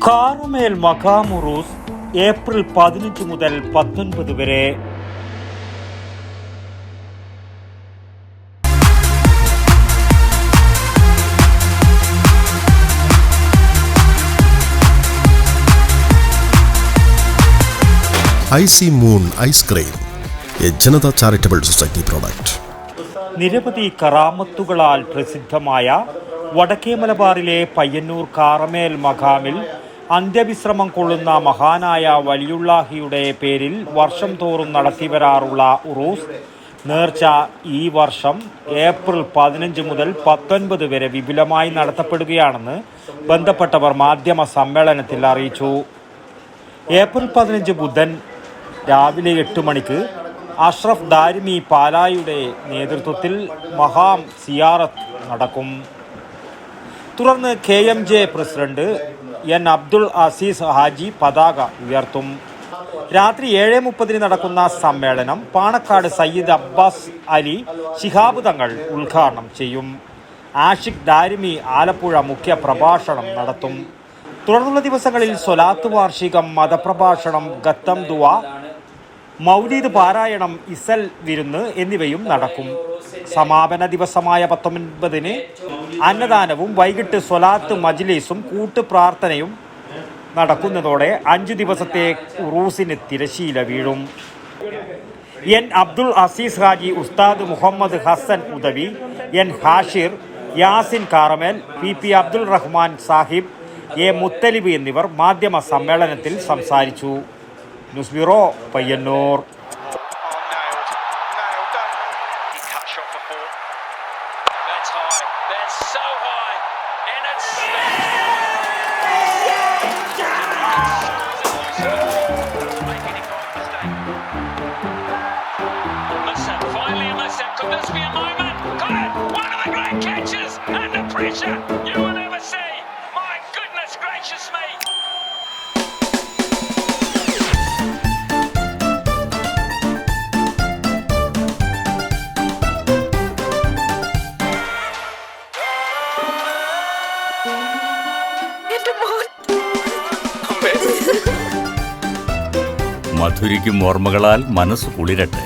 കാറുമേൽ മഖാം ഉറൂസ് April 15 മുതൽ 19 വരെ. Icy moon ice cream, A Janata charitable society product. നിരവധി കറാമത്തുകളാൽ പ്രസിദ്ധമായ വടക്കേ മലബാറിലെ പയ്യന്നൂർ കാറമേൽ മഖാമിൽ അന്ത്യവിശ്രമം കൊള്ളുന്ന മഹാനായ വലിയുള്ളാഹിയുടെ പേരിൽ വർഷം തോറും നടത്തിവരാറുള്ള ഉറൂസ് നേർച്ച ഈ വർഷം ഏപ്രിൽ 15 മുതൽ 19 വരെ വിപുലമായി നടത്തപ്പെടുകയാണെന്ന് ബന്ധപ്പെട്ടവർ മാധ്യമ സമ്മേളനത്തിൽ അറിയിച്ചു. ഏപ്രിൽ 15 ബുധൻ രാവിലെ 8 മണിക്ക് അഷ്റഫ് ദാരിമി പാലായുടെ നേതൃത്വത്തിൽ മഹാം സിയാറത്ത് നടക്കും. തുടർന്ന് KMJ president N. Abdul Aziz Haji പതാക ഉയർത്തും. രാത്രി 7:30 നടക്കുന്ന സമ്മേളനം പാണക്കാട് സയ്യിദ് അബ്ബാസ് അലി ശിഹാബ് തങ്ങൾ ഉദ്ഘാടനം ചെയ്യും. ആഷിഖ് ദാരിമി ആലപ്പുഴ മുഖ്യ പ്രഭാഷണം നടത്തും. തുടർന്നുള്ള ദിവസങ്ങളിൽ സ്വലാത്ത് വാർഷികം, മതപ്രഭാഷണം, ഗത്തം ദുവ, മൗലീദ് പാരായണം, ഇസൽ വിരുന്ന് എന്നിവയും നടക്കും. സമാപന ദിവസമായ 19-ന് അന്നദാനവും വൈകിട്ട് സ്വലാത്ത് മജ്ലിസും കൂട്ടുപ്രാർത്ഥനയും നടക്കുന്നതോടെ 5 ദിവസത്തെ ഉറൂസിന് തിരശീല വീഴും. N. അബ്ദുൾ അസീസ് ഹാജി, ഉസ്താദ് Muhammad Hasan ഉദവി, N. Hashir, Yasin Karamel, PP Abdul Rahman Sahib, A. Muthalib എന്നിവർ മാധ്യമ സമ്മേളനത്തിൽ സംസാരിച്ചു. News bureau, Payyanur. Could this be a moment? Got it! One of the great catches! Under pressure! You will never see! My goodness gracious me! മധുരിക്കും ഓർമ്മകളാൽ മനസ്സ് കുളിരട്ടെ.